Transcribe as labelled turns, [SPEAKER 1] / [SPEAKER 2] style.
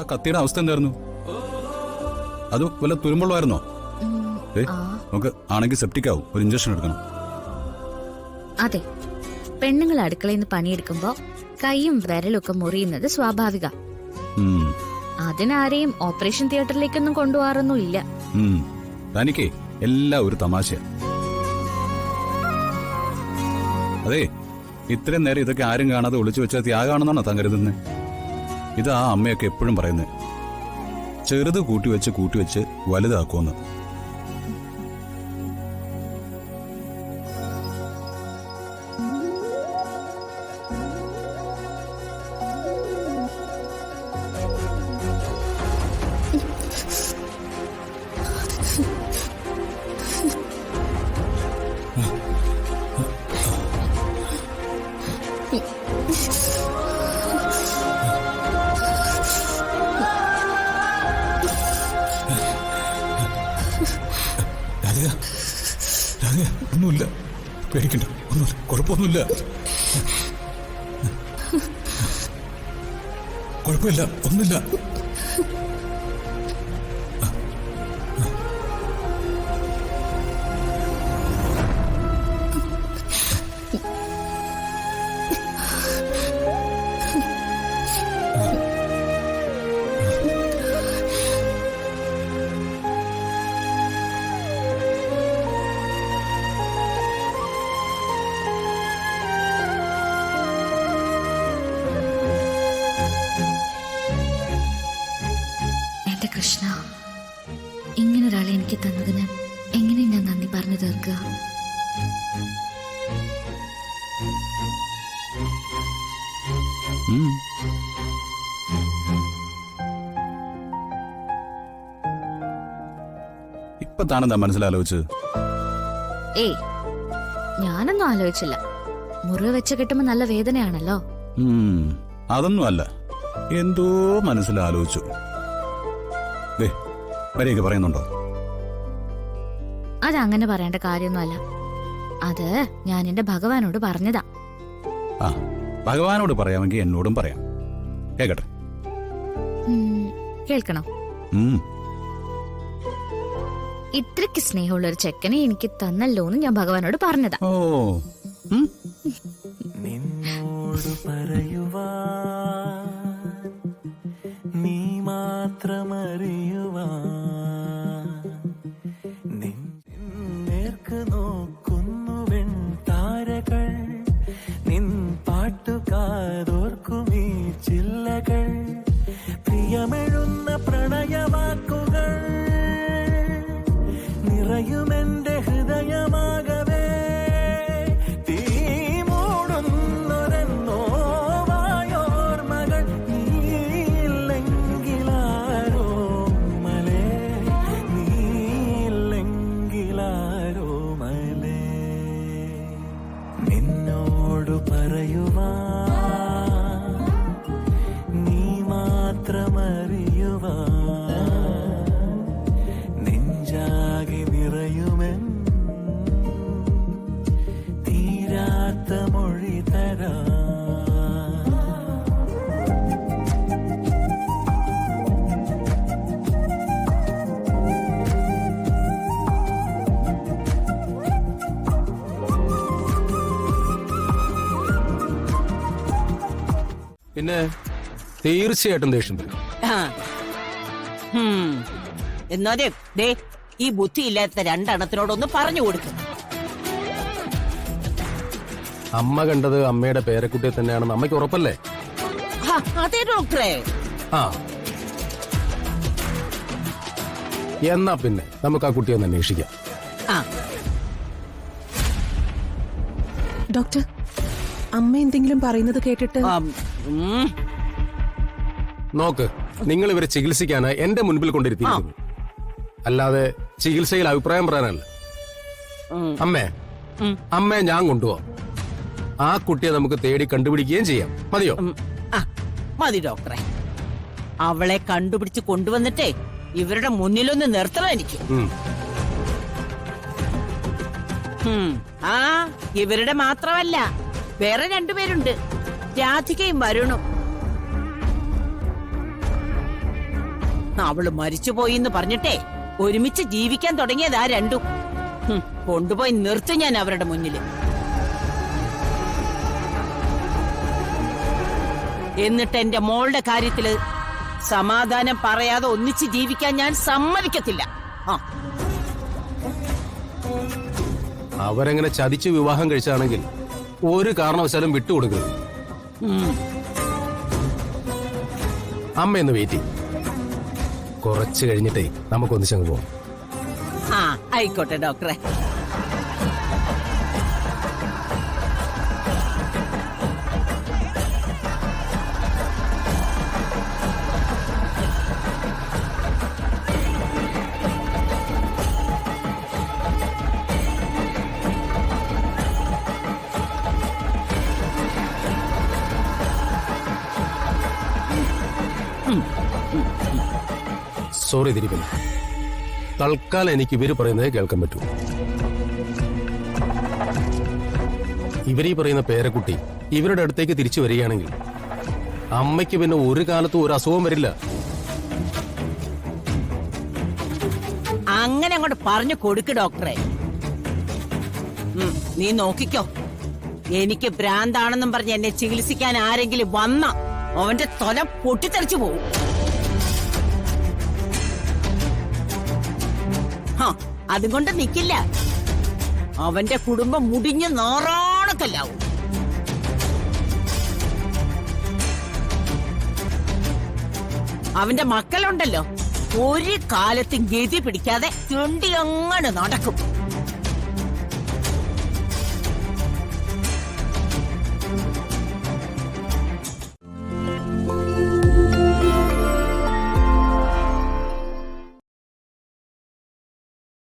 [SPEAKER 1] കത്തിയുടെ അവസ്ഥ എന്തായിരുന്നു? അത് വല്ല തുരുമ്പുള്ളായിരുന്നോ? നമുക്ക് ആണെങ്കിൽ സെപ്റ്റിക് ആവും, ഒരു ഇഞ്ചക്ഷൻ എടുക്കണം.
[SPEAKER 2] അതെ, പെണ്ണുങ്ങൾ അടുക്കളയിൽ നിന്ന് പണിയെടുക്കുമ്പോ കൈയും വിരലും ഒക്കെ മുറിയുന്നത് സ്വാഭാവിക. അതിനാരെയും ഓപ്പറേഷൻ തിയേറ്ററിലേക്കൊന്നും കൊണ്ടുപോകാറൊന്നും ഇല്ല.
[SPEAKER 1] തനിക്കേ എല്ലാം ഒരു തമാശ. അതെ, ഇത്രയും നേരം ഇതൊക്കെ ആരും കാണാതെ ഒളിച്ചു വെച്ചാൽ ത്യാഗാണെന്നാണോ താൻ കരുതുന്നത്? ഇത് ആ അമ്മയൊക്കെ എപ്പോഴും പറയുന്നത്, ചെറുത് കൂട്ടിവെച്ച് വലുതാക്കുമെന്ന്. ഒന്നുമില്ല, പേടിക്കണ്ട, ഒന്നുമില്ല, കുഴപ്പമൊന്നുമില്ല, കുഴപ്പമില്ല, ഒന്നുമില്ല.
[SPEAKER 2] കൃഷ്ണ, ഇങ്ങനൊരാളെ എനിക്ക് തന്നതിന് എങ്ങനെ ഞാൻ നന്ദി പറഞ്ഞു തീർക്കുക?
[SPEAKER 1] ഇപ്പൊ താനെന്താ മനസ്സിലാലോചിച്ചത്?
[SPEAKER 2] ഏയ്, ഞാനൊന്നും ആലോചിച്ചില്ല. മുറിവ് വെച്ച് കിട്ടുമ്പോ നല്ല വേദനയാണല്ലോ.
[SPEAKER 1] അതൊന്നും അല്ല, എന്തോ മനസ്സിലാലോചിച്ചു. വരെയൊക്കെ പറയുന്നുണ്ടോ?
[SPEAKER 2] അതങ്ങനെ പറയേണ്ട കാര്യമൊന്നുമല്ല. അത് ഞാൻ എന്റെ ഭഗവാനോട് പറഞ്ഞതാ.
[SPEAKER 1] ആ, ഭഗവാനോട് പറയാമെങ്കിൽ എന്നോടും പറയാം. കേക്കട്ടെ?
[SPEAKER 2] കേൾക്കണം. ഇത്രയ്ക്ക് സ്നേഹമുള്ള ഒരു ചെക്കനെ എനിക്ക് തന്നല്ലോന്ന് ഞാൻ ഭഗവാനോട് പറഞ്ഞതാ.
[SPEAKER 1] ഓ,
[SPEAKER 3] നിന്നോട് പറയുവാ നീ മാത്രമറിയുവാ, നേർക്ക് നോക്കുന്നു വെൺ താരകൾ, നിൻ പാട്ടുകാതോർക്കുമീ ചില്ലകൾ, പ്രിയമെഴുന്ന പ്രണയവാക്കുകൾ നിറയുമെന്റെ ഹൃദയമാകവേ. നിന്നോട് പറയുവാ നീ മാത്രമറിയുവാ, നെഞ്ചാകെ നിറയുമെൻ തീരാത്ത മൊഴി തരാ.
[SPEAKER 4] പിന്നെ തീർച്ചയായിട്ടും ദേഷ്യം വരും.
[SPEAKER 5] എന്നാലേ ദേ ഈ ബുദ്ധിയില്ലാത്ത രണ്ടെണ്ണത്തിനോടൊന്ന് പറഞ്ഞു കൊടുക്കും.
[SPEAKER 4] അമ്മ കണ്ടത് അമ്മയുടെ പേരക്കുട്ടിയെ തന്നെയാണെന്ന് അമ്മയ്ക്ക് ഉറപ്പല്ലേ?
[SPEAKER 5] അതെ ഡോക്ടറെ.
[SPEAKER 4] ആ, എന്നാ പിന്നെ നമുക്ക് ആ കുട്ടിയെ ഒന്ന് അന്വേഷിക്കാം.
[SPEAKER 6] ഡോക്ടർ, അമ്മ എന്തെങ്കിലും പറയുന്നത് കേട്ടിട്ട്?
[SPEAKER 4] നോക്ക്, നിങ്ങൾ ഇവരെ ചികിത്സിക്കാന് എന്റെ മുൻപിൽ കൊണ്ടിരുത്തിയിരിക്കുന്നു, അല്ലാതെ ചികിത്സയിൽ അഭിപ്രായം പറയാനല്ല. അമ്മയെ ഞാൻ കൊണ്ടുപോവാം. ആ കുട്ടിയെ നമുക്ക് തേടി കണ്ടുപിടിക്കുകയും ചെയ്യാം. മതിയോ?
[SPEAKER 5] മതി ഡോക്ടറെ. അവളെ കണ്ടുപിടിച്ച് കൊണ്ടുവന്നിട്ടേ ഇവരുടെ മുന്നിലൊന്ന് നിർത്തണം എനിക്ക്. ആ, ഇവരുടെ മാത്രമല്ല, വേറെ രണ്ടുപേരുണ്ട്, രാധികയും വരുണും. അവള് മരിച്ചുപോയി എന്ന് പറഞ്ഞിട്ടേ ഒരുമിച്ച് ജീവിക്കാൻ തുടങ്ങിയതാ രണ്ടും. കൊണ്ടുപോയി നിർത്തും ഞാൻ അവരുടെ മുന്നില്. എന്നിട്ട് എന്റെ മോളുടെ കാര്യത്തില് സമാധാനം പറയാതെ ഒന്നിച്ച് ജീവിക്കാൻ ഞാൻ സമ്മതിക്കത്തില്ല. ആ,
[SPEAKER 4] അവരെങ്ങനെ ചതിച്ച് വിവാഹം കഴിച്ചാണെങ്കിൽ ഒരു കാരണവശാലും വിട്ടുകൊടുക്കരുത്. അമ്മ എന്ന് വെയിറ്റ് ചെയ്യും. കുറച്ച് കഴിഞ്ഞിട്ടേ നമുക്കൊന്നിച്ചങ്ങ് പോവാം.
[SPEAKER 5] ആ ആയിക്കോട്ടെ ഡോക്ടറെ.
[SPEAKER 4] സോറി ദിലീപൻ, തൽക്കാലം എനിക്ക് ഇവര് പറയുന്നത് കേൾക്കാൻ പറ്റൂ. ഇവരീ പറയുന്ന പേരക്കുട്ടി ഇവരുടെ അടുത്തേക്ക് തിരിച്ചു വരികയാണെങ്കിൽ അമ്മയ്ക്ക് പിന്നെ ഒരു കാലത്തും ഒരു അസുഖം വരില്ല.
[SPEAKER 5] അങ്ങനെ അങ്ങോട്ട് പറഞ്ഞു കൊടുക്ക് ഡോക്ടറെ. നീ നോക്കിക്കോ, എനിക്ക് ഭ്രാന്താണെന്നും പറഞ്ഞ് എന്നെ ചികിത്സിക്കാൻ ആരെങ്കിലും വന്ന അവന്റെ തൊല പൊട്ടിത്തെറിച്ചു പോകും. അതുകൊണ്ട് നിക്കില്ല, അവന്റെ കുടുംബം മുടിഞ്ഞ് നാറാണക്കല്ലാവും. അവന്റെ മക്കളുണ്ടല്ലോ, ഒരു കാലത്തും ഗതി പിടിക്കാതെ ചുണ്ടി അങ്ങനെ നടക്കും.